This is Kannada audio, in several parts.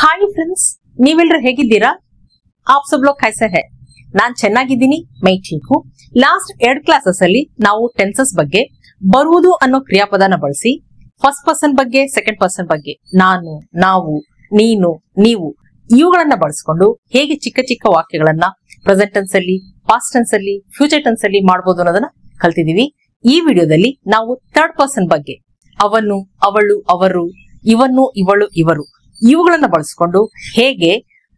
हाय फ्रेंड्स, ನೀವೆಲ್ಲರೂ ಹೇಗಿದ್ದೀರಾ? आप सब लोग कैसे हैं? ನಾನು ಚೆನ್ನಾಗಿದ್ದೀನಿ, ಮೈ ठीक हूं। ಲಾಸ್ಟ್ 2 ಕ್ಲಾಸಸ್ ಅಲ್ಲಿ ನಾವು ಟೆನ್ಸಸ್ ಬಗ್ಗೆ ಬರುವುದು ಅನ್ನೋ ಕ್ರಿಯಾಪದನ ಬಳಸಿ ಫಸ್ಟ್ ಪರ್ಸನ್ ಬಗ್ಗೆ, ಸೆಕೆಂಡ್ ಪರ್ಸನ್ ಬಗ್ಗೆ ನಾನು, ನಾವು, ನೀನು, ನೀವು ಇವುಗಳನ್ನ ಬಳಸಿಕೊಂಡು ಹೇಗೆ ಚಿಕ್ಕ ಚಿಕ್ಕ ವಾಕ್ಯಗಳನ್ನ ಪ್ರೆಸೆಂಟ್ ಟೆನ್ಸ್ ಅಲ್ಲಿ, ಪಾಸ್ಟ್ ಟೆನ್ಸ್ ಅಲ್ಲಿ, ಫ್ಯೂಚರ್ ಟೆನ್ಸ್ ಅಲ್ಲಿ ಮಾಡಬಹುದು ಅನ್ನೋದನ್ನ ಕಲ್ತಿದೀವಿ। ಈ ವಿಡಿಯೋದಲ್ಲಿ ನಾವು ಥರ್ಡ್ ಪರ್ಸನ್ ಬಗ್ಗೆ ಅವನು, ಅವಳು, ಅವರು, ಇವನು, ಇವಳು, ಇವರು ಇವುಗಳನ್ನ ಬಳಸಿಕೊಂಡು ಹೇಗೆ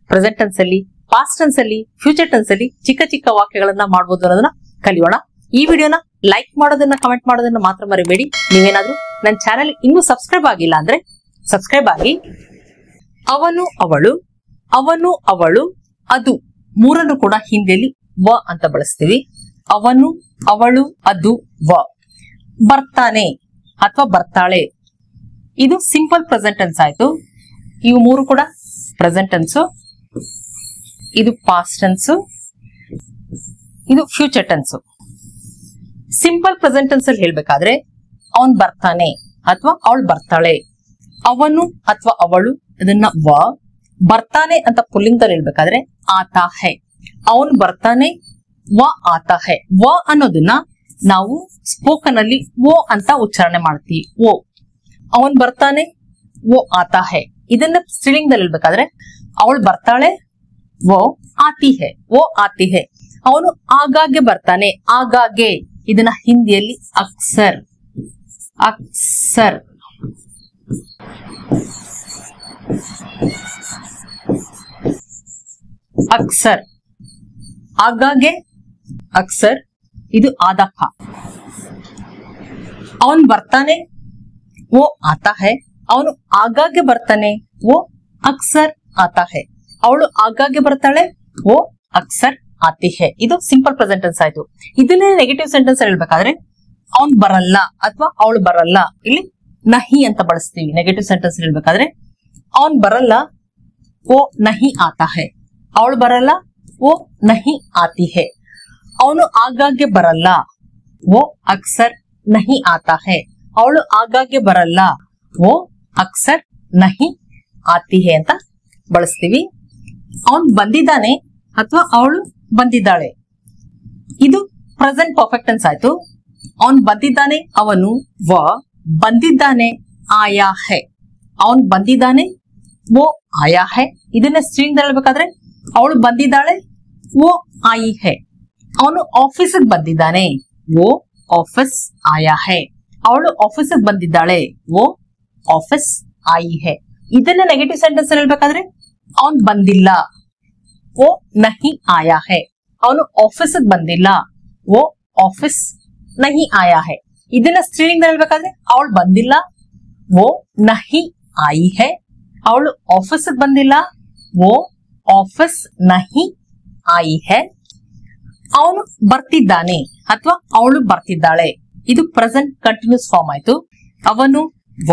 ಪ್ರೆಸೆಂಟ್ ಟೆನ್ಸ್ ಅಲ್ಲಿ, ಪಾಸ್ಟ್ ಟೆನ್ಸ್ ಅಲ್ಲಿ, ಫ್ಯೂಚರ್ ಟೆನ್ಸ್ ಅಲ್ಲಿ ಚಿಕ್ಕ ಚಿಕ್ಕ ವಾಕ್ಯಗಳನ್ನ ಮಾಡಬಹುದು ಅನ್ನೋದನ್ನ ಕಲಿಯೋಣ। ಈ ವಿಡಿಯೋನ ಲೈಕ್ ಮಾಡೋದನ್ನ, ಕಮೆಂಟ್ ಮಾಡೋದನ್ನ ಮಾತ್ರ ಮರಿಬೇಡಿ। ನೀವೇನಾದ್ರೂ ನನ್ನ ಚಾನೆಲ್ ಇನ್ನೂ ಸಬ್ಸ್ಕ್ರೈಬ್ ಆಗಿಲ್ಲ ಅಂದ್ರೆ ಸಬ್ಸ್ಕ್ರೈಬ್ ಆಗಿ। ಅವನು, ಅವಳು, ಅವನು, ಅವಳು, ಅದು ಮೂರನ್ನು ಕೂಡ ಹಿಂದಿಯಲ್ಲಿ ವ ಅಂತ ಬಳಸ್ತೀವಿ। ಅವನು, ಅವಳು, ಅದು, ವ। ಬರ್ತಾನೆ ಅಥವಾ ಬರ್ತಾಳೆ ಇದು ಸಿಂಪಲ್ ಪ್ರೆಸೆಂಟ್ ಟೆನ್ಸ್ ಆಯ್ತು। ಇವು ಮೂರು ಕೂಡ ಪ್ರೆಸೆಂಟ್ ಟೆನ್ಸ್, ಇದು ಪಾಸ್ಟ್ ಟೆನ್ಸ್, ಇದು future tense. Simple present tense ಅಲ್ಲಿ ಹೇಳ್ಬೇಕಾದ್ರೆ ಅವನ್ ಬರ್ತಾನೆ ಅಥವಾ ಅವಳು ಬರ್ತಾಳೆ, ಅವನು ಅಥವಾ ಅವಳು ಇದನ್ನ ವ, ಬರ್ತಾನೆ ಅಂತ ಪುಲ್ಲಿಂಗದಲ್ಲಿ ಹೇಳ್ಬೇಕಾದ್ರೆ ಆತಾ ಹೈ, ಅವನ್ ಬರ್ತಾನೆ, ವ ಆತಾ ಹೈ। ವ ಅನ್ನೋದನ್ನ ನಾವು ಸ್ಪೋಕನ್ ಅಲ್ಲಿ ಓ ಅಂತ ಉಚ್ಚಾರಣೆ ಮಾಡ್ತೀವಿ, ಓ। ಅವನ್ ಬರ್ತಾನೆ, ಓ ಆತಾ ಹೈ। ಇದನ್ನ ಸ್ತ್ರೀಲಿಂಗದಲ್ಲಿ ಹೇಳ್ಬೇಕಾದ್ರೆ ಅವಳು ಬರ್ತಾಳೆ, वो आती है, वो आती है। ಅವನು ಆಗಾಗ್ಗೆ ಬರ್ತಾನೆ, ಆಗಾಗ್ಗೆ ಇದನ್ನ ಹಿಂದಿಯಲ್ಲಿ ಅಕ್ಸರ್, ಅಕ್ಸರ್। ಅಕ್ಸರ್ ಆಗಾಗ್ಗೆ, ಅಕ್ಸರ್ ಇದು ಆದಕ। ಅವನು ಬರ್ತಾನೆ, वो आता है। ಅವನು ಆಗಾಗ್ಗೆ ಬರ್ತಾನೆ, वो अक्सर आता है। ಅವಳು ಆಗಾಗ್ಗೆ ಬರ್ತಾಳೆ, वो अक्सर आती है। ಇದು ಸಿಂಪಲ್ ಪ್ರೆಸೆಂಟ್ ಟೆನ್ಸ್ ಆಯ್ತು। ಇದನ್ನೇ ನೆಗೆಟಿವ್ ಸೆಂಟೆನ್ಸ್ ಹೇಳ್ಬೇಕಾದ್ರೆ ಅವನ್ ಬರಲ್ಲ ಅಥವಾ ಅವಳು ಬರಲ್ಲ, ಇಲ್ಲಿ ನಹಿ ಅಂತ ಬಳಸ್ತೀವಿ। ನೆಗೆಟಿವ್ ಸೆಂಟೆನ್ಸ್ ಹೇಳ್ಬೇಕಾದ್ರೆ ಅವನ್ ಬರಲ್ಲ, वो नहीं आता है। ಅವಳು ಬರಲ್ಲ, वो नहीं आती है। ಅವನು ಆಗಾಗ್ಗೆ ಬರಲ್ಲ, वो अक्सर नहीं आता है। ಅವಳು ಆಗಾಗ್ಗೆ ಬರಲ್ಲ, वो अक्सर नहीं आती है ಅಂತ ಬಳಸ್ತೀವಿ। ಅವನ್ ಬಂದಿದ್ದಾನೆ ಅಥವಾ ಅವಳು ಬಂದಿದ್ದಾಳೆ ಇದು ಪ್ರೆಸೆಂಟ್ ಪರ್ಫೆಕ್ಟ್ ಟೆನ್ಸ್ ಆಯ್ತು। ಅವನ್ ಬಂದಿದ್ದಾನೆ, ಅವನು, ವ, ಬಂದಿದ್ದಾನೆ, ಆಯಾ ಹೈ। ಅವನ್ ಬಂದಿದ್ದಾನೆ, वो आया है। ಇದನ್ನ ಸ್ಟ್ರಿಂಗ್ ಹೇಳ್ಬೇಕಾದ್ರೆ ಅವಳು ಬಂದಿದ್ದಾಳೆ, वो आई है। ಅವನು ಆಫೀಸಿಗೆ ಬಂದಿದ್ದಾನೆ, वो ऑफिस आया है। ಅವಳು ಆಫೀಸಿಗೆ ಬಂದಿದ್ದಾಳೆ, वो ऑफिस आई है। ಇದನ್ನ ನೆಗೆಟಿವ್ ಸೆಂಟೆನ್ಸ್ ಹೇಳ್ಬೇಕಾದ್ರೆ ಅವನ್ ಬಂದಿಲ್ಲ, वो नहीं आया है। ಅವನು ಆಫೀಸಿಗೆ ಬಂದಿಲ್ಲ, वो ऑफिस नहीं आया है। ಇದನ್ನ ಸ್ತ್ರೀಲಿಂಗ ಹೇಳ್ಬೇಕಾದ್ರೆ ಅವಳು ಬಂದಿಲ್ಲ, वो नहीं आई है। ಅವಳು ಆಫೀಸಿಗೆ ಬಂದಿಲ್ಲ, वो ऑफिस नहीं आई है। ಅವನು ಬರ್ತಿದ್ದಾನೆ ಅಥವಾ ಅವಳು ಬರ್ತಿದ್ದಾಳೆ ಇದು ಪ್ರೆಸೆಂಟ್ ಕಂಟಿನ್ಯೂಸ್ ಫಾರ್ಮ್ ಆಯ್ತು। ಅವನು, ವ,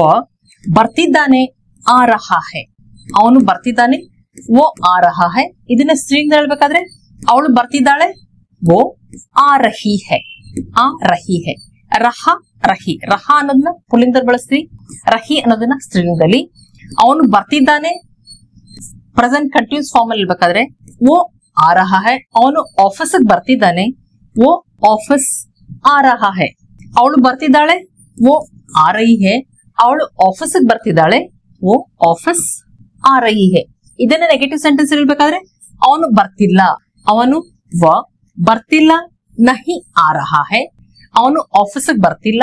ಬರ್ತಿದ್ದಾನೆ, ಆ ರಹಾ ಹೈ। ಅವನು ಬರ್ತಿದ್ದಾನೆ, वो आ रहा है। ಇದನ್ನ ಸ್ತ್ರೀಲಿಂಗ ಹೇಳ್ಬೇಕಾದ್ರೆ ಅವಳು ಬರ್ತಿದ್ದಾಳೆ, वो आ रही है, आ रही है। ರಹ, ರಹಿ, ರಹ ಅನ್ನೋದನ್ನ ಪುಲ್ಲಿಂಗದಲ್ಲಿ ಬಳಸ್ತೀವಿ, ರಹಿ ಅನ್ನೋದನ್ನ ಸ್ತ್ರೀಲಿಂಗದಲ್ಲಿ। ಅವನು ಬರ್ತಿದ್ದಾನೆ ಪ್ರೆಸೆಂಟ್ ಕಂಟಿನ್ಯೂಸ್ ಫಾರ್ಮ್ ಅಲ್ಲಿ ಹೇಳ್ಬೇಕಾದ್ರೆ वो आ रहा है। ಅವನು ಆಫೀಸಿಗೆ ಬರ್ತಿದ್ದಾನೆ, वो ऑफिस आ रहा है। ಅವಳು ಬರ್ತಿದ್ದಾಳೆ, वो आ रही है। ಅವಳು ಆಫೀಸಿಗೆ ಬರ್ತಿದ್ದಾಳೆ, वो ऑफिस आ रही है। ಇದನ್ನ ನೆಗೆಟಿವ್ ಸೆಂಟೆನ್ಸ್ ಹೇಳ್ಬೇಕಾದ್ರೆ ಅವನು ಬರ್ತಿಲ್ಲ, ಅವನು, ವ, ಬರ್ತಿಲ್ಲ, ನಹಿ ಆ ರಹಾ ಹೈ। ಅವನು ಆಫೀಸಿಗೆ ಬರ್ತಿಲ್ಲ,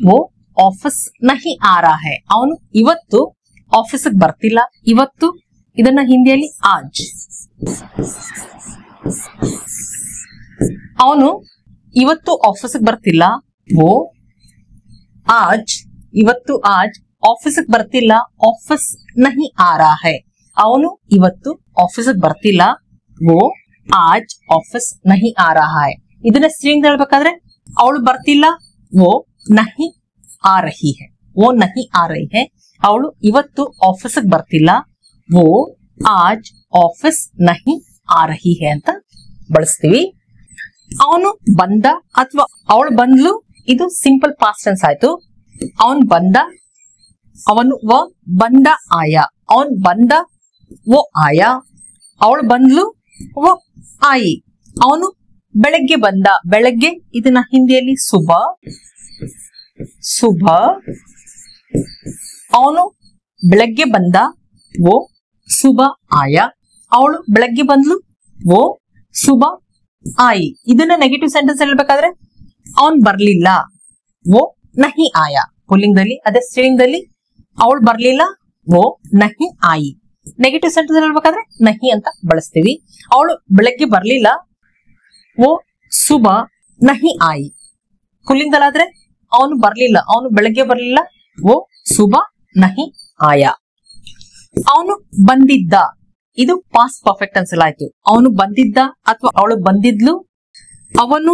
वो ऑफिस नहीं आ रहा है। ಅವನು ಇವತ್ತು ಆಫೀಸಿಗೆ ಬರ್ತಿಲ್ಲ, ಇವತ್ತು ಇದನ್ನ ಹಿಂದಿಯಲ್ಲಿ ಆಜ್। ಅವನು ಇವತ್ತು ಆಫೀಸಿಗೆ ಬರ್ತಿಲ್ಲ, वो आज, ಇವತ್ತು ಆಜ್ ಆಫೀಸಿಗೆ ಬರ್ತಿಲ್ಲ, ಆಫೀಸ್ नहीं आ रहा है। ಅವನು ಇವತ್ತು ಆಫೀಸಿಗೆ ಬರ್ತಿಲ್ಲ, वो आज ऑफिस नहीं आ रहा है। ಇದನ್ನ ಸ್ತ್ರೀಲಿಂಗ ಹೇಳ್ಬೇಕಾದ್ರೆ ಅವಳು ಬರ್ತಿಲ್ಲ, वो नहीं आ रही है, वो नहीं आ रही है। ಅವಳು ಇವತ್ತು ಆಫೀಸಿಗೆ ಬರ್ತಿಲ್ಲ, वो आज ऑफिस नहीं आ रही है ಅಂತ ಬಳಸ್ತೀವಿ। ಅವನು ಬಂದ ಅಥವಾ ಅವಳು ಬಂದ್ಲು ಇದು ಸಿಂಪಲ್ ಪಾಸ್ಟ್ ಟೆನ್ಸ್ ಆಯ್ತು। ಅವನ್ ಬಂದ, ಅವನು, ವ, ಬಂದ, ಆಯಾ। ಅವನ್ ಬಂದ, वो आया. ಅವಳು ಬಂದ್ಲು. वो आई. ಅವನು ಬೆಳಗ್ಗೆ ಬಂದ. ಬೆಳಗ್ಗೆ ಇದನ್ನ ಹಿಂದಿಯಲ್ಲಿ ಸುಬಹ. ಸುಬಹ. ಅವನು ಬೆಳಗ್ಗೆ ಬಂದ. वो सुबह आया. ಅವಳು ಬೆಳಗ್ಗೆ ಬಂದ್ಲು. वो सुबह आई. ಇದನ್ನ ನೆಗೆಟಿವ್ ಸೆಂಟೆನ್ಸ್ ಹೇಳ್ಬೇಕಾದ್ರೆ ಅವನ್ ಬರ್ಲಿಲ್ಲ. वो नहीं आया ಪುಲ್ಲಿಂಗದಲ್ಲಿ. ಅದೇ ಸ್ತ್ರೀಲಿಂಗದಲ್ಲಿ ಅವಳು ಬರ್ಲಿಲ್ಲ. वो नहीं आई. ನೆಗೆಟಿವ್ ಸೆಂಟೆನ್ಸ್ ಹೇಳ್ಬೇಕಾದ್ರೆ नहीं ಅಂತ ಬಳಸ್ತೀವಿ. ಅವಳು ಬೆಳಗ್ಗೆ ಬರ್ಲಿಲ್ಲ. वो सुबह नहीं आई. ಪುಲ್ಲಿಂಗದಲ್ಲಾದ್ರೆ ಅವನು ಬರ್ಲಿಲ್ಲ, ಅವನು ಬೆಳಗ್ಗೆ ಬರ್ಲಿಲ್ಲ. वो सुबह नहीं आया. ಅವನು ಬಂದಿದ್ದ. ಇದು ಪಾಸ್ಟ್ ಪರ್ಫೆಕ್ಟ್ ಟೆನ್ಸ್ ಆಯ್ತು. ಅವನು ಬಂದಿದ್ದ ಅಥವಾ ಅವಳು ಬಂದಿದ್ಲು. ಅವನು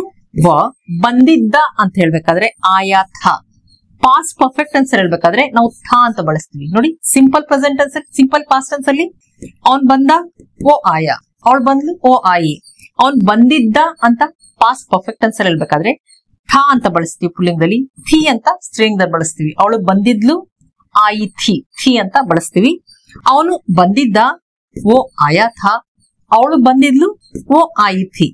ಬಂದಿದ್ದ ಅಂತ ಹೇಳ್ಬೇಕಾದ್ರೆ ಆಯಾ ಥಾ. ಪಾಸ್ಟ್ ಪರ್ಫೆಕ್ಟ್ ಟೆನ್ಸ್ ಹೇಳ್ಬೇಕಾದ್ರೆ ನಾವು ಥಾ ಅಂತ ಬಳಸ್ತೀವಿ. ನೋಡಿ, simple present tense, simple past tense ಅಲ್ಲಿ ಅವನ್ ಬಂದ, ಓ ಆಯಾ. ಅವಳು ಬಂದ್ಲು, ಓ ಆಯಿ. ಅವನ್ ಬಂದಿದ್ದ ಅಂತ ಪಾಸ್ಟ್ ಪರ್ಫೆಕ್ಟ್ ಟೆನ್ಸ್ ಅಲ್ಲಿ ಹೇಳ್ಬೇಕಾದ್ರೆ ಥಾ ಅಂತ ಬಳಸ್ತೀವಿ ಪುಲ್ಲಿಂಗದಲ್ಲಿ. ಥಿ ಅಂತ ಸ್ತ್ರೀಲಿಂಗದಲ್ಲಿ ಬಳಸ್ತೀವಿ. ಅವಳು ಬಂದಿದ್ಲು, ಆಯಿ ಥಿ. ಥಿ ಅಂತ ಬಳಸ್ತೀವಿ. ಅವನು ಬಂದಿದ್ದ, ಓ ಆಯಾ ಥಾ. ಅವಳು ಬಂದಿದ್ಲು, ಓ ಆಯಿ ಥಿ.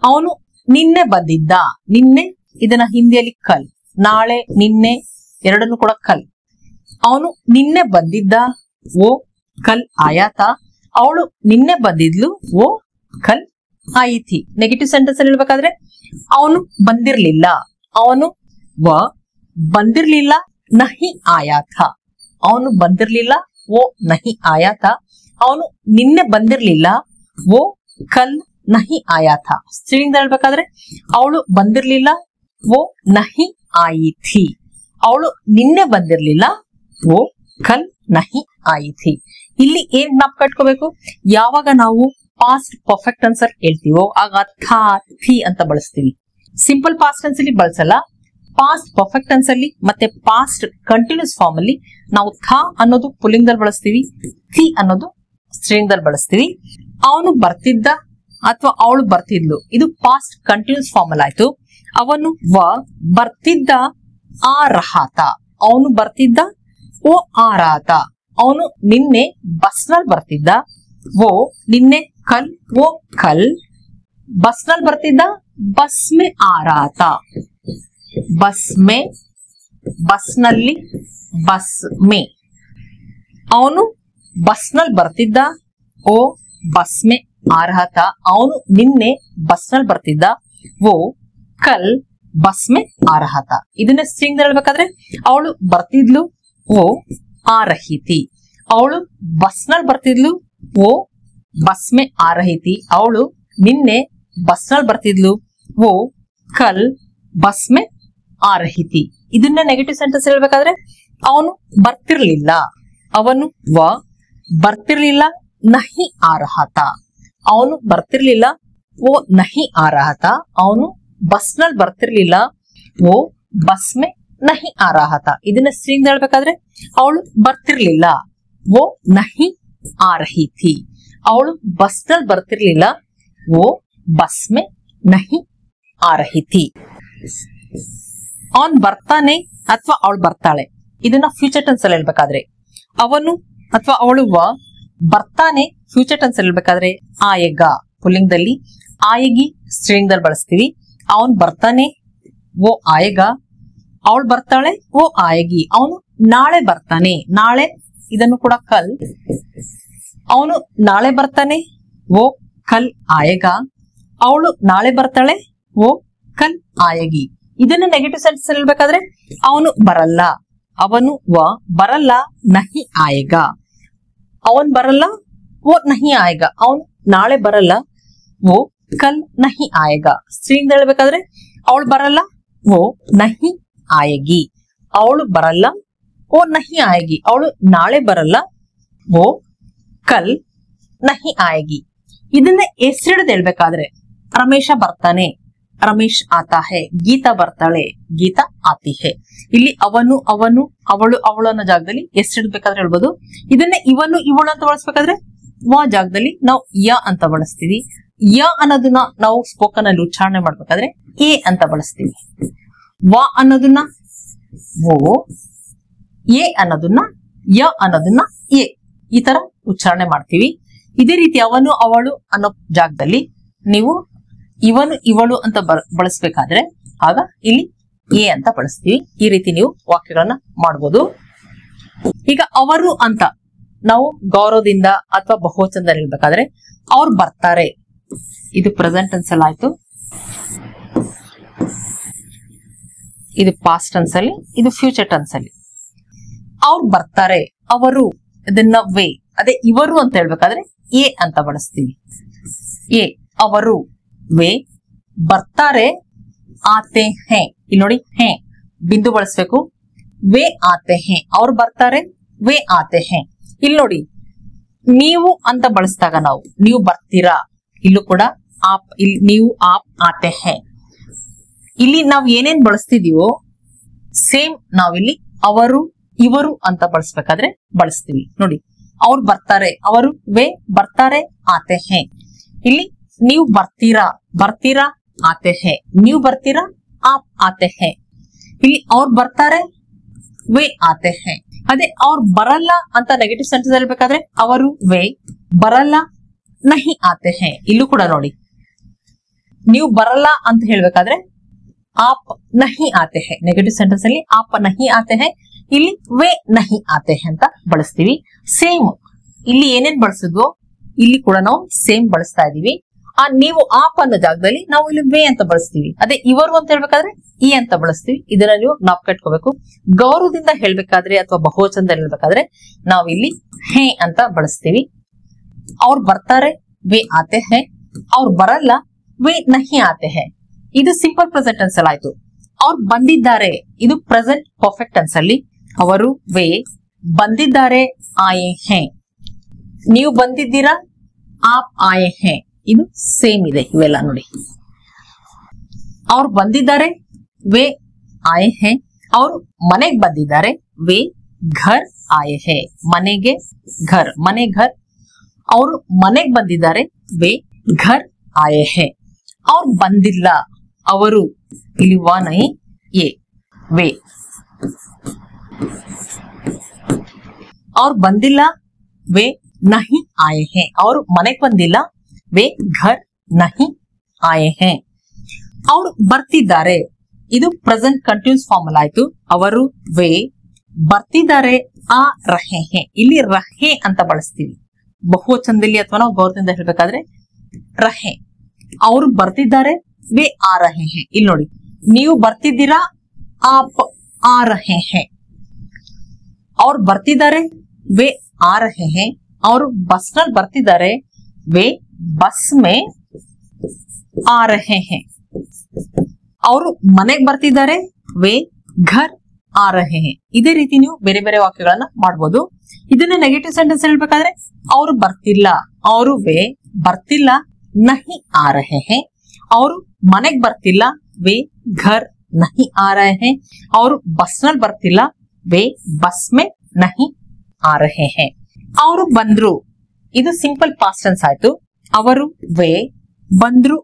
ಅವನು ನಿನ್ನೆ ಬಂದಿದ್ದ. ನಿನ್ನೆ ಇದನ್ನ ಹಿಂದಿಯಲ್ಲಿ ಕಲ್. ನಾಳೆ, ನಿನ್ನೆ ಎರಡನ್ನು ಕೂಡ ಕಲ್. ಅವನು ನಿನ್ನೆ ಬಂದಿದ್ದ, ಓ ಕಲ್ ಆಯಾ ಥಾ. ಅವಳು ನಿನ್ನೆ ಬಂದಿದ್ಲು, ಓ ಕಲ್ ಆಯಿ ಥಿ. ನೆಗೆಟಿವ್ ಸೆಂಟೆನ್ಸ್ ಅಲ್ಲಿ ಹೇಳ್ಬೇಕಾದ್ರೆ ಅವನು ಬಂದಿರ್ಲಿಲ್ಲ. ಅವನು ಬಂದಿರ್ಲಿಲ್ಲ, ನಹಿ ಆಯಾ ಥಾ. ಅವನು ಬಂದಿರ್ಲಿಲ್ಲ, ಓ ನಹಿ ಆಯಾ ಥಾ. ಅವನು ನಿನ್ನೆ ಬಂದಿರ್ಲಿಲ್ಲ, ಓ ಕಲ್ ನಹಿ ಆಯಾ ಥಾ. ಸ್ತ್ರೀಲಿಂಗ ಹೇಳ್ಬೇಕಾದ್ರೆ ಅವಳು ಬಂದಿರ್ಲಿಲ್ಲ, ಓ ನಹಿ ಆಯಿ ಥಿ. ಅವಳು ನಿನ್ನೆ ಬಂದಿರ್ಲಿಲ್ಲ, ಓ ಕಲ್ ನಹಿ ಆಯಿ ಥಿ. ಇಲ್ಲಿ ಏನ್ ಜ್ಞಾಪಕ ಇಟ್ಕೋಬೇಕು, ಯಾವಾಗ ನಾವು ಪಾಸ್ಟ್ ಪರ್ಫೆಕ್ಟ್ ಆನ್ಸರ್ ಹೇಳ್ತೀವೋ ಆಗ ಥಾ ಥಿ ಅಂತ ಬಳಸ್ತೀವಿ. ಸಿಂಪಲ್ ಪಾಸ್ಟ್ ಟೆನ್ಸ್ ಅಲ್ಲಿ ಬಳಸಲ್ಲ. ಪಾಸ್ಟ್ ಪರ್ಫೆಕ್ಟ್ ಟೆನ್ಸ್ ಅಲ್ಲಿ ಮತ್ತೆ ಪಾಸ್ಟ್ ಕಂಟಿನ್ಯೂಸ್ ಫಾರ್ಮ್ ಅಲ್ಲಿ ನಾವು ಥಾ ಅನ್ನೋದು ಪುಲ್ಲಿಂಗದಲ್ಲಿ ಬಳಸ್ತೀವಿ, ಥಿ ಅನ್ನೋದು ಸ್ತ್ರೀಲಿಂಗದಲ್ಲಿ ಬಳಸ್ತೀವಿ. ಅವನು ಬರ್ತಿದ್ದ ಅಥವಾ ಅವಳು ಬರ್ತಿದ್ಲು, ಇದು ಪಾಸ್ಟ್ ಕಂಟಿನ್ಯೂಸ್ ಫಾರ್ಮ್ ಅಲ್ಲಿ ಆಯ್ತು. ಅವನು ಬರ್ತಿದ್ದ, ಆ ರಹಾತ. ಅವನು ಬರ್ತಿದ್ದ, ಓ ಆ ರಾತ. ಅವನು ನಿನ್ನೆ ಬಸ್ ನಲ್ಲಿ ಬರ್ತಿದ್ದ, ಓ ನಿನ್ನೆ ಕಲ್. ಓ ಕಲ್ ಬಸ್ ನಲ್ಲಿ ಬರ್ತಿದ್ದ, ಬಸ್ ಮೇ ಆ ರಾತ. ಬಸ್ ಮೇ, ಬಸ್ ನಲ್ಲಿ, ಬಸ್ ಮೇ. ಅವನು ಬಸ್ ನಲ್ಲಿ ಬರ್ತಿದ್ದ, ಓ ಬಸ್ ಮೇ ಆ ರಹಾತ. ಅವನು ನಿನ್ನೆ ಬಸ್ ನಲ್ಲಿ ಬರ್ತಿದ್ದ, ಓ ಕಲ್ ಬಸ್ ಮೇ ಆ ರಹಾತ. ಇದನ್ನ ಸ್ತ್ರೀಲಿಂಗದಲ್ಲಿ ಹೇಳ್ಬೇಕಾದ್ರೆ ಅವಳು ಬರ್ತಿದ್ಲು, ಓ ಆ ರಹಿ ಥಿ. ಅವಳು ಬಸ್ ನಲ್ಲಿ ಬರ್ತಿದ್ಲು, ಓ ಬಸ್ ಮೇ ಆ ರಹಿ ಥಿ. ಅವಳು ನಿನ್ನೆ ಬಸ್ ನಲ್ಲಿ ಬರ್ತಿದ್ಲು, ಓ ಕಲ್ ಬಸ್ ಮೇ ಆ ರಹಿ ಥಿ. ಇದನ್ನ ನೆಗೆಟಿವ್ ಸೆಂಟೆನ್ಸ್ ಹೇಳ್ಬೇಕಾದ್ರೆ ಅವನು ಬರ್ತಿರ್ಲಿಲ್ಲ. ಅವನು ಬರ್ತಿರ್ಲಿಲ್ಲ, ನಹಿ ಆ ರಹಾತ. ಅವನು ಬರ್ತಿರ್ಲಿಲ್ಲ, ಓ ನಹಿ ಆ ರಹಾತ. ಅವನು ಬಸ್ ನಲ್ಲಿ ಬರ್ತಿರ್ಲಿಲ್ಲ, ಓ ಬಸ್ ಮೇ ನಹಿ ಆ ರಹಾತ. ಇದನ್ನ ಸ್ತ್ರೀಲಿಂಗ ಹೇಳ್ಬೇಕಾದ್ರೆ ಅವಳು ಬರ್ತಿರ್ಲಿಲ್ಲ, ಓ ನಹಿ ಆ ರಹಿ ಥಿ. ಅವಳು ಬಸ್ ನಲ್ಲಿ ಬರ್ತಿರ್ಲಿಲ್ಲ, ಓ ಬಸ್ ಮೇ ನಹಿ ಆ ರಹಿ ಥಿ. ಅವನ್ ಬರ್ತಾನೆ ಅಥವಾ ಅವಳು ಬರ್ತಾಳೆ. ಇದನ್ನ ಫ್ಯೂಚರ್ ಟೆನ್ಸ್ ಅಲ್ಲಿ ಹೇಳ್ಬೇಕಾದ್ರೆ ಅವನು ಅಥವಾ ಅವಳು ಬರ್ತಾನೆ. ಫ್ಯೂಚರ್ ಟೆನ್ಸ್ ಅಲ್ಲಿ ಹೇಳ್ಬೇಕಾದ್ರೆ ಆಯೇಗ ಪುಲ್ಲಿಂಗದಲ್ಲಿ, ಆಯಗಿ ಸ್ತ್ರೀಲಿಂಗದಲ್ಲಿ ಬಳಸ್ತೀವಿ. ಅವನ್ ಬರ್ತಾನೆ, ಓ ಆಯೇಗ. ಅವಳು ಬರ್ತಾಳೆ, ಓ ಆಯಗಿ. ಅವನು ನಾಳೆ ಬರ್ತಾನೆ. ನಾಳೆ ಇದನ್ನು ಕೂಡ ಕಲ್. ಅವನು ನಾಳೆ ಬರ್ತಾನೆ, ಓ ಕಲ್ ಆಯೇಗ. ಅವಳು ನಾಳೆ ಬರ್ತಾಳೆ, ಓ ಕಲ್ ಆಯಗಿ. ಇದನ್ನ ನೆಗೆಟಿವ್ ಸೆಂಟೆನ್ಸ್ ಹೇಳ್ಬೇಕಾದ್ರೆ ಅವನು ಬರಲ್ಲ. ಅವನು ಬರಲ್ಲ, ನಹಿ ಆಯೇಗ. ಅವನ್ ಬರಲ್ಲ, ಓ ನಹಿ ಆಯೇಗ. ಅವನು ನಾಳೆ ಬರಲ್ಲ, ಓ ಕಲ್ ನಹಿ ಆಯೇಗ. ಸ್ತ್ರೀಲಿಂಗ ಹೇಳ್ಬೇಕಾದ್ರೆ ಅವಳು ಬರಲ್ಲ, ಓ ನಹಿ ಆಯೇಗಿ. ಅವಳು ಬರಲ್ಲ, ಓ ನಹಿ ಆಯೇಗಿ. ಅವಳು ನಾಳೆ ಬರಲ್ಲ, ಓ ಕಲ್ ನಹಿ ಆಯೇಗಿ. ಇದನ್ನ ಹೆಸರಿಡದೆ ಹೇಳ್ಬೇಕಾದ್ರೆ ರಮೇಶ ಬರ್ತಾನೆ, ರಮೇಶ್ ಆತಾ ಹೇ. ಗೀತಾ ಬರ್ತಾಳೆ, ಗೀತಾ ಆತಿ ಹೇ. ಇಲ್ಲಿ ಅವನು, ಅವನು, ಅವಳು, ಅವಳು ಅನ್ನೋ ಜಾಗದಲ್ಲಿ ಹೆಸರಿಡ್ಬೇಕಾದ್ರೆ ಹೇಳ್ಬೋದು. ಇದನ್ನ ಇವನು, ಇವಳು ಅಂತ ಬಳಸ್ಬೇಕಾದ್ರೆ ವ ಜಾಗದಲ್ಲಿ ನಾವು ಯ ಅಂತ ಬಳಸ್ತೀವಿ. ಯ ಅನ್ನೋದನ್ನ ನಾವು ಸ್ಪೋಕನ್ ಅಲ್ಲಿ ಉಚ್ಚಾರಣೆ ಮಾಡ್ಬೇಕಾದ್ರೆ ಎ ಅಂತ ಬಳಸ್ತೀವಿ. ವ ಅನ್ನೋದನ್ನ ಓ, ಎ ಅನ್ನೋದನ್ನ ಯ ಅನ್ನೋದನ್ನ ಎ. ಈ ತರ ಉಚ್ಚಾರಣೆ ಮಾಡ್ತೀವಿ. ಇದೇ ರೀತಿ ಅವನು ಅವಳು ಅನ್ನೋ ಜಾಗದಲ್ಲಿ ನೀವು ಇವನು ಇವಳು ಅಂತ ಬಳಸಬೇಕಾದ್ರೆ ಆಗ ಇಲ್ಲಿ ಎ ಅಂತ ಬಳಸ್ತೀವಿ. ಈ ರೀತಿ ನೀವು ವಾಕ್ಯಗಳನ್ನ ಮಾಡಬಹುದು. ಈಗ ಅವರು ಅಂತ ನಾವು ಗೌರವದಿಂದ ಅಥವಾ ಬಹುವಚನದಲ್ಲಿ ಇರ್ಬೇಕಾದ್ರೆ ಅವ್ರು ಬರ್ತಾರೆ, ಇದು ಪ್ರೆಸೆಂಟ್ ಟೆನ್ಸ್ ಅಲ್ಲಿ ಆಯ್ತು, ಇದು ಪಾಸ್ಟ್ ಟೆನ್ಸ್ ಅಲ್ಲಿ, ಇದು ಫ್ಯೂಚರ್ ಟೆನ್ಸ್ ಅಲ್ಲಿ. ಅವ್ರು ಬರ್ತಾರೆ, ಅವರು, ಇದನ್ನ ವೇ. ಅದೇ ಇವರು ಅಂತ ಹೇಳ್ಬೇಕಾದ್ರೆ ಎ ಅಂತ ಬಳಸ್ತೀವಿ. ಎ ಅವರು, ವೇ ಬರ್ತಾರೆ, ಆತೆ ಹೇ. ಇಲ್ಲಿ ನೋಡಿ ಹೇ ಬಿಂದು ಬಳಸ್ಬೇಕು. ವೇ ಆತೆ ಹೇ, ಅವ್ರು ಬರ್ತಾರೆ, ವೇ ಆತೆ ಹೇ. ಇಲ್ಲಿ ನೋಡಿ ನೀವು ಅಂತ ಬಳಸಿದಾಗ ನಾವು ನೀವು ಬರ್ತೀರಾ, ಇಲ್ಲೂ ಕೂಡ ಆಪ್, ಇಲ್ಲಿ ನೀವು ಆಪ್ ಆತೆ ಹೇ. ಇಲ್ಲಿ ನಾವು ಏನೇನ್ ಬಳಸ್ತಿದೀವೋ ಸೇಮ್ ನಾವಿಲ್ಲಿ ಅವರು ಇವರು ಅಂತ ಬಳಸ್ಬೇಕಾದ್ರೆ ಬಳಸ್ತೀವಿ. ನೋಡಿ ಅವ್ರು ಬರ್ತಾರೆ, ಅವರು ವೇ ಬರ್ತಾರೆ ಆತೆ ಹೇ. ಇಲ್ಲಿ ನೀವು ಬರ್ತೀರಾ, ಬರ್ತೀರಾ ಆತೆ ಹೇ, ನೀವು ಬರ್ತೀರಾ ಆಪ್ ಆತೆ ಹೇ. ಇಲ್ಲಿ ಅವ್ರು ಬರ್ತಾರೆ, ವೇ ಆತೆ ಹೇ. ಅದೇ ಅವ್ರು ಬರಲ್ಲ ಅಂತ ನೆಗೆಟಿವ್ ಸೆಂಟೆನ್ಸ್ ಹೇಳ್ಬೇಕಾದ್ರೆ ಅವರು ವೇ ಬರಲ್ಲ ನಹಿ ಆತೆ ಹೇ. ಇಲ್ಲೂ ಕೂಡ ನೋಡಿ ನೀವು ಬರಲ್ಲ ಅಂತ ಹೇಳ್ಬೇಕಾದ್ರೆ ಆಪ್ ನಹಿ ಆತೆ ಹೇ. ನೆಗೆಟಿವ್ ಸೆಂಟೆನ್ಸ್ ಅಲ್ಲಿ ಆಪ್ ನಹಿ ಆತೆ ಹೇ, ಇಲ್ಲಿ ವೇ ನಹಿ ಆತೆ ಹೇ ಅಂತ ಬಳಸ್ತೀವಿ. ಸೇಮ್ ಇಲ್ಲಿ ಏನೇನ್ ಬಳಸಿದ್ವೋ ಇಲ್ಲಿ ಕೂಡ ನಾವು ಸೇಮ್ ಬಳಸ್ತಾ ಇದೀವಿ. ನೀವು ಆಪ್ ಅನ್ನೋ ಜಾಗದಲ್ಲಿ ನಾವು ಇಲ್ಲಿ ವೇ ಅಂತ ಬಳಸ್ತೀವಿ. ಅದೇ ಇವರು ಅಂತ ಹೇಳ್ಬೇಕಾದ್ರೆ ಈ ಅಂತ ಬಳಸ್ತೀವಿ. ಇದನ್ನ ನೀವು ಜ್ಞಾಪಕ ಇಟ್ಕೋಬೇಕು. ಗೌರವದಿಂದ ಹೇಳ್ಬೇಕಾದ್ರೆ ಅಥವಾ ಬಹುವಚನದಲ್ಲಿ ಹೇಳ್ಬೇಕಾದ್ರೆ ನಾವು ಇಲ್ಲಿ ಹೇ ಅಂತ ಬಳಸ್ತೀವಿ. ಅವ್ರು ಬರ್ತಾರೆ, ವೇ ಆತೆ ಹೇ. ಅವ್ರು ಬರಲ್ಲ, ವೇ ನಹಿ ಆತೆ ಹೇ. ಇದು ಸಿಂಪಲ್ ಪ್ರೆಸೆಂಟ್ ಟೆನ್ಸ್ ಅಲ್ಲಿ ಆಯ್ತು. ಅವ್ರು ಬಂದಿದ್ದಾರೆ, ಇದು ಪ್ರೆಸೆಂಟ್ ಪರ್ಫೆಕ್ಟ್ ಟೆನ್ಸ್ ಅಲ್ಲಿ ಅವರು ವೇ ಬಂದಿದ್ದಾರೆ, ಆಯೆ ಹೇ. ನೀವು ಬಂದಿದ್ದೀರಾ, ಆಪ್ ಆಯೆ ಹೇ. ಇದು ಸೇಮ್ ಇದೆ ಇವೆಲ್ಲ ನೋಡಿ. ಅವ್ರು ಬಂದಿದ್ದಾರೆ, ವೇ ಆಯೆ ಹೇ. ಅವರು ಮನೆಗೆ ಬಂದಿದ್ದಾರೆ, ವೇ ಘರ್ ಆಯೆ ಹೇ. ಮನೆಗೆ ಘರ್, ಮನೆ ಘರ್. ಅವರು ಮನೆಗೆ ಬಂದಿದ್ದಾರೆ, ವೇ ಘರ್ ಆಯೆ ಹೇ. ಅವ್ರು ಬಂದಿಲ್ಲ, ಅವರು, ಇಲ್ಲಿ ವ ನಹಿ ಎ, ವೇ. ಅವ್ರು ಬಂದಿಲ್ಲ, ವೇ ನಹಿ ಆಯೆ ಹೇ. ಅವರು ಮನೆಗೆ ಬಂದಿಲ್ಲ, ವೇ ಘರ್ ನಹಿ ಆಯೆ ಹೇ. ಅವ್ರು ಬರ್ತಿದ್ದಾರೆ, ಇದು ಪ್ರೆಸೆಂಟ್ ಕಂಟಿನ್ಯೂಸ್ ಫಾರ್ಮ್ ಅಲ್ಲಿ ಆಯ್ತು. ಅವರು ವೇ ಬರ್ತಿದ್ದಾರೆ, ಆ ರಹೆ ಹೇ. ಇಲ್ಲಿ ರಹೆ ಅಂತ ಬಳಸ್ತೀವಿ ಬಹುವಚನದಲ್ಲಿ ಅಥವಾ ನಾವು ಗೌರವದಿಂದ ಹೇಳ್ಬೇಕಾದ್ರೆ ರಹೆ. ಅವರು ಬರ್ತಿದ್ದಾರೆ, ವೇ ಆ ರಹೆ ಹೇ. ಇಲ್ಲಿ ನೋಡಿ ನೀವು ಬರ್ತಿದ್ದೀರಾ, ಆಪ್ ಆ ರಹೆ ಹೇ. ಅವ್ರು ಬರ್ತಿದ್ದಾರೆ, ವೇ ಆ ರಹೆ ಹೇ. ಅವರು ಬಸ್ ನಲ್ಲಿ ಬರ್ತಿದ್ದಾರೆ, ವೇ ಬಸ್ ಮೇ ಆ ರಹೆ ಹೇ. ಅವರು ಮನೆಗೆ ಬರ್ತಿದ್ದಾರೆ, ವೇ ಘರ್ ಆ ರಹೆ ಹೇ. ಇದೇ ರೀತಿ ನೀವು ಬೇರೆ ಬೇರೆ ವಾಕ್ಯಗಳನ್ನ ಮಾಡಬಹುದು. ಇದನ್ನ ನೆಗೆಟಿವ್ ಸೆಂಟೆನ್ಸ್ ಹೇಳ್ಬೇಕಾದ್ರೆ ಅವರು ಬರ್ತಿಲ್ಲ, ಅವರು ವೇ ಬರ್ತಿಲ್ಲ ನಹಿ ಆ ರಹೆ ಹೇ. ಅವರು ಮನೆಗ್ ಬರ್ತಿಲ್ಲ, ವೇ ಘರ್ ನಹಿ ಆ ರಹೆ ಹೇ. ಅವರು ಬಸ್ ನಲ್ಲಿ ಬರ್ತಿಲ್ಲ, ವೇ ಬಸ್ ಮೇ ನಹಿ ಆ ರಹೆ ಹೇ. ಅವರು ಬಂದ್ರು, ಇದು ಸಿಂಪಲ್ ಪಾಸ್ಟ್ ಟೆನ್ಸ್ ಆಯ್ತು. ಅವರು ವೇ ಬಂದ್ರು,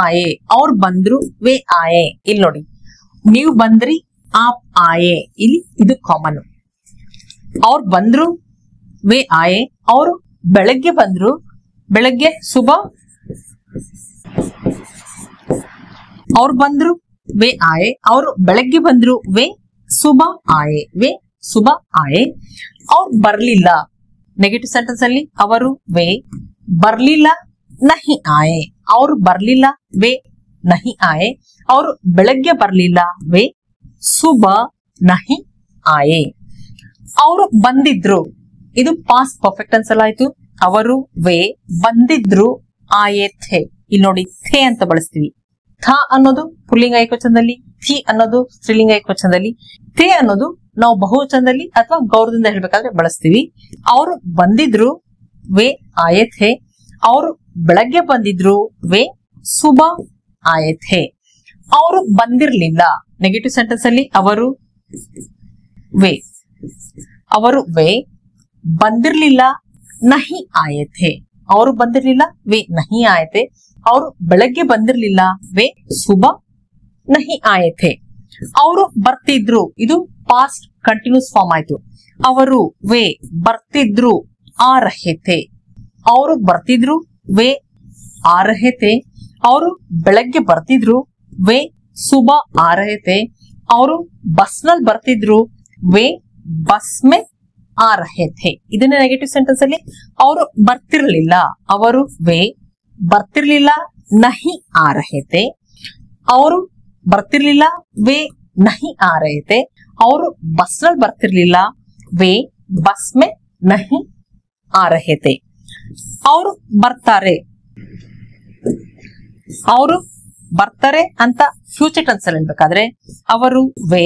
ಆಯೆ. ಅವ್ರು ಬಂದ್ರು, ವೇ ಆಯೆ. ಇಲ್ಲಿ ನೋಡಿ ನೀವು ಬಂದ್ರಿ, ಆಪ್ ಆಯೆ. ಇಲ್ಲಿ ಇದು ಕಾಮನ್. ಅವ್ರು ಬಂದ್ರು, ವೇ ಆಯೆ. ಅವರು ಬೆಳಗ್ಗೆ ಬಂದ್ರು, ಬೆಳಗ್ಗೆ ಸುಬ. ಅವ್ರು ಬಂದ್ರು, ವೇ ಆಯೆ. ಅವರು ಬೆಳಗ್ಗೆ ಬಂದ್ರು, ವೇ ಸುಬ ಆಯೆ. ವೇ ಸುಬ ಆಯೆ. ಅವ್ರು ಬರ್ಲಿಲ್ಲ, ನೆಗೆಟಿವ್ ಸೆಂಟೆನ್ಸ್ ಅಲ್ಲಿ ಅವರು ವೇ ಬರ್ಲಿಲ್ಲ ನಹಿ ಆಯೆ. ಅವರು ಬರ್ಲಿಲ್ಲ, ವೇ ನಹಿ ಆಯೆ. ಅವರು ಬೆಳಗ್ಗೆ ಬರ್ಲಿಲ್ಲ, ವೇ ಸುಬ ನಹಿ ಆಯೆ. ಅವರು ಬಂದಿದ್ರು, ಇದು ಪಾಸ್ಟ್ ಪರ್ಫೆಕ್ಟ್ ಟೆನ್ಸ್ ಅಲ್ಲಿ ಆಯ್ತು. ಅವರು ವೇ ಬಂದಿದ್ರು, ಆಯೆ ಥೆ. ಇಲ್ಲಿ ನೋಡಿ ಥೆ ಅಂತ ಬಳಸ್ತೀವಿ. ಥ ಅನ್ನೋದು ಪುಲ್ಲಿಂಗ ಏಕವಚನದಲ್ಲಿ, ಥಿ ಅನ್ನೋದು ಸ್ತ್ರೀಲಿಂಗ ಏಕವಚನದಲ್ಲಿ, ಥೆ ಅನ್ನೋದು ನಾವು ಬಹುವಚನದಲ್ಲಿ ಅಥವಾ ಗೌರವದಿಂದ ಹೇಳ್ಬೇಕಾದ್ರೆ ಬಳಸ್ತೀವಿ. ಅವರು ಬಂದಿದ್ರು, ವೇ ಆಯೆ ಥೆ. ಅವರು ಬೆಳಗ್ಗೆ ಬಂದಿದ್ರು, ವೇ ಸುಬ ಆಯೆ ಥೆ. ಅವರು ಬಂದಿರ್ಲಿಲ್ಲ, ನೆಗೆಟಿವ್ ಸೆಂಟೆನ್ಸ್ ಅಲ್ಲಿ ಅವರು ವೇ. ಅವರು ವೇ ಬಂದಿರ್ಲಿಲ್ಲ, ನಹಿ ಆಯೆ ಥೆ. ಅವರು ಬಂದಿರ್ಲಿಲ್ಲ, ವೇ ನಹಿ ಆಯೆ ಥೆ. ಅವರು ಬೆಳಗ್ಗೆ ಬಂದಿರ್ಲಿಲ್ಲ, ವೇ ಸುಬ ನಹಿ ಆಯೆ ಥೆ. ಅವರು ಬರ್ತಿದ್ರು, ಇದು ಪಾಸ್ಟ್ ಕಂಟಿನ್ಯೂಸ್ ಫಾರ್ಮ್ ಆಯ್ತು. ಅವರು ವೇ ಬರ್ತಿದ್ರು, आ रहे थे ಅವರು ಬರ್ತಿದ್ರು वे आ रहे थे ಅವರು ಬೆಳಗ್ಗೆ ಬರ್ತಿದ್ರು वे सुबह आ रहे थे ಅವರು ಬಸ್ ನಲ್ಲಿ ಬರ್ತಿದ್ರು वे बस में आ रहे थे ಇದನ್ನ ನೆಗೆಟಿವ್ ಸೆಂಟೆನ್ಸ್ ಅಲ್ಲಿ ಅವರು ಬರ್ತಿರ್ಲಿಲ್ಲ ಅವರು वे ಬರ್ತಿರ್ಲಿಲ್ಲ नहीं आ रहे थे ಅವರು ಬರ್ತಿರ್ಲಿಲ್ಲ वे नहीं आ रहे थे ಅವರು ಬಸ್ ನಲ್ಲಿ ಬರ್ತಿರ್ಲಿಲ್ಲ वे बस में नहीं आ रहे थे ಅವರು ಬರ್ತಾರೆ ಅವರು ಬರ್ತಾರೆ ಅಂತ ಫ್ಯೂಚರ್ ಟೆನ್ಸ್ ಅಲ್ಲಿ ಹೇಳ್ಬೇಕಾದ್ರೆ ಅವರು वे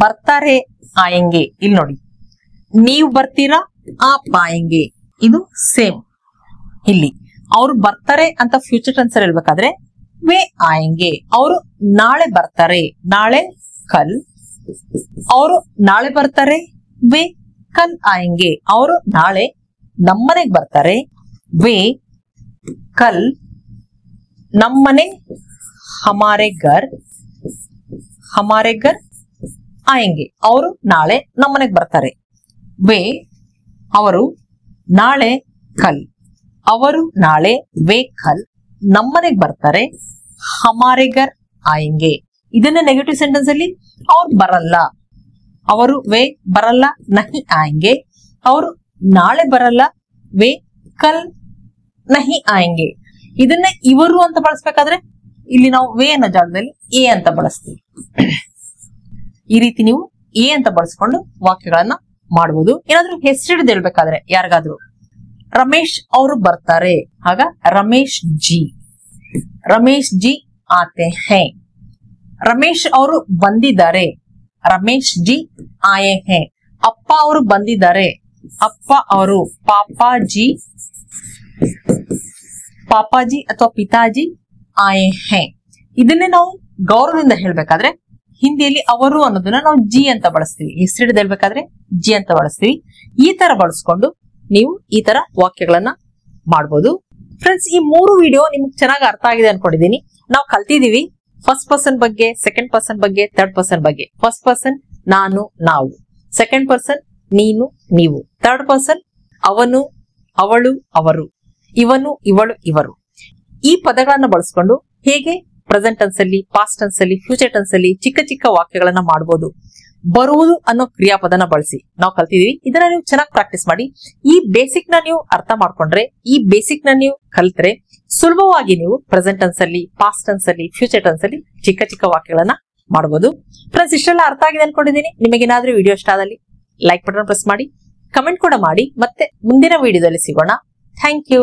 ಬರ್ತಾರೆ ಆಯಂಗೆ ಇಲ್ಲಿ ನೋಡಿ ನೀವು ಬರ್ತೀರಾ आप आएंगे ಇದು ಸೇಮ್ ಇಲ್ಲಿ ಅವರು ಬರ್ತಾರೆ ಅಂತ ಫ್ಯೂಚರ್ ಟೆನ್ಸ್ ಅಲ್ಲಿ ಹೇಳ್ಬೇಕಾದ್ರೆ वे आएंगे ಅವರು ನಾಳೆ ಬರ್ತಾರೆ ನಾಳೆ ಕಲ್ ಅವರು ನಾಳೆ ಬರ್ತಾರೆ वे कल आएंगे ಅವರು ನಾಳೆ ನಮ್ಮನೆಗೆ ಬರ್ತಾರೆ वे कल ನಮ್ಮನೆ हमारे घर आएंगे ಅವರು ನಾಳೆ ನಮ್ಮನೆಗೆ ಬರ್ತಾರೆ वे ಅವರು ನಾಳೆ ಕಲ್ ಅವರು ನಾಳೆ वे कल ನಮ್ಮನೆಗೆ ಬರ್ತಾರೆ हमारे घर आएंगे ಇದನ್ನ ನೆಗೆಟಿವ್ ಸೆಂಟೆನ್ಸ್ ಅಲ್ಲಿ ಅವ್ರು ಬರಲ್ಲ ಅವರು वे ಬರಲ್ಲ नहीं आएंगे ಅವರು ನಾಳೆ ಬರಲ್ಲ वे कल नहीं आएंगे ಇದನ್ನ ಇವರು ಅಂತ ಬಳಸಬೇಕಾದ್ರೆ ಇಲ್ಲಿ ನಾವು वे ಅನ್ನೋ ಜಾಗದಲ್ಲಿ ಎ ಅಂತ ಬಳಸ್ತೀವಿ ಈ ರೀತಿ ನೀವು ಎ ಅಂತ ಬಳಸ್ಕೊಂಡು ವಾಕ್ಯಗಳನ್ನ ಮಾಡಬಹುದು ಏನಾದ್ರೂ ಹೆಸರಿಡದೆ ಹೇಳ್ಬೇಕಾದ್ರೆ ಯಾರಿಗಾದ್ರೂ ರಮೇಶ್ ಅವರು ಬರ್ತಾರೆ ಆಗ ರಮೇಶ್ ಜಿ ಆತೆ ಹೈ ರಮೇಶ್ ಅವರು ಬಂದಿದ್ದಾರೆ ರಮೇಶ್ ಜಿ ಆಯೆ ಹೈ ಅಪ್ಪ ಅವರು ಬಂದಿದ್ದಾರೆ ಅಪ್ಪ ಅವರು ಪಾಪಾಜಿ ಅಥವಾ ಪಿತಾಜಿ ಆಯೆ ಹೈ ಇದನ್ನೇ ನಾವು ಗೌರವದಿಂದ ಹೇಳ್ಬೇಕಾದ್ರೆ ಹಿಂದಿಯಲ್ಲಿ ಅವರು ಅನ್ನೋದನ್ನ ನಾವು ಜಿ ಅಂತ ಬಳಸ್ತೀವಿ ಹೆಸರಿಡದೆ ಹೇಳ್ಬೇಕಾದ್ರೆ ಜಿ ಅಂತ ಬಳಸ್ತೀವಿ ಈ ತರ ಬಳಸ್ಕೊಂಡು ನೀವು ಈ ತರ ವಾಕ್ಯಗಳನ್ನ ಮಾಡಬಹುದು ಫ್ರೆಂಡ್ಸ್ ಈ 3 ವಿಡಿಯೋ ನಿಮ್ಗೆ ಚೆನ್ನಾಗಿ ಅರ್ಥ ಆಗಿದೆ ಅನ್ಕೊಂಡಿದೀನಿ ನಾವು ಕಲ್ತಿದೀವಿ ಫಸ್ಟ್ ಪರ್ಸನ್ ಬಗ್ಗೆ ಸೆಕೆಂಡ್ ಪರ್ಸನ್ ಬಗ್ಗೆ ಥರ್ಡ್ ಪರ್ಸನ್ ಬಗ್ಗೆ ಫಸ್ಟ್ ಪರ್ಸನ್ ನಾನು ನಾವು ಸೆಕೆಂಡ್ ಪರ್ಸನ್ ನೀನು ನೀವು ಥರ್ಡ್ ಪರ್ಸನ್ ಅವನು ಅವಳು ಅವರು ಇವನು ಇವಳು ಇವರು ಈ ಪದಗಳನ್ನ ಬಳಸ್ಕೊಂಡು ಹೇಗೆ ಪ್ರೆಸೆಂಟ್ ಟೆನ್ಸ್ ಅಲ್ಲಿ ಪಾಸ್ಟ್ ಟೆನ್ಸ್ ಅಲ್ಲಿ ಫ್ಯೂಚರ್ ಟೆನ್ಸ್ ಅಲ್ಲಿ ಚಿಕ್ಕ ಚಿಕ್ಕ ವಾಕ್ಯಗಳನ್ನ ಮಾಡಬಹುದು ಬರುವುದು ಅನ್ನೋ ಕ್ರಿಯಾಪದನ ಬಳಸಿ ನಾವು ಕಲ್ತಿದೀವಿ ಇದನ್ನ ನೀವು ಚೆನ್ನಾಗಿ ಪ್ರಾಕ್ಟೀಸ್ ಮಾಡಿ ಈ ಬೇಸಿಕ್ ನ ನೀವು ಅರ್ಥ ಮಾಡ್ಕೊಂಡ್ರೆ ಈ ಬೇಸಿಕ್ ನ ನೀವು ಕಲ್ತ್ರೆ ಸುಲಭವಾಗಿ ನೀವು ಪ್ರೆಸೆಂಟ್ ಟೆನ್ಸ್ ಅಲ್ಲಿ ಪಾಸ್ಟ್ ಟೆನ್ಸ್ ಅಲ್ಲಿ ಫ್ಯೂಚರ್ ಟೆನ್ಸ್ ಅಲ್ಲಿ ಚಿಕ್ಕ ಚಿಕ್ಕ ವಾಕ್ಯಗಳನ್ನ ಮಾಡಬಹುದು ಫ್ರೆಂಡ್ಸ್ ಇಷ್ಟೆಲ್ಲ ಅರ್ಥ ಆಗಿದೆ ಅನ್ಕೊಂಡಿದ್ದೀನಿ ನಿಮಗೇನಾದ್ರೂ ವಿಡಿಯೋ ಇಷ್ಟ ಆದಲ್ಲಿ ಲೈಕ್ ಬಟನ್ ಪ್ರೆಸ್ ಮಾಡಿ ಕಮೆಂಟ್ ಕೂಡ ಮಾಡಿ ಮತ್ತೆ ಮುಂದಿನ ವಿಡಿಯೋದಲ್ಲಿ ಸಿಗೋಣ ಥ್ಯಾಂಕ್ ಯು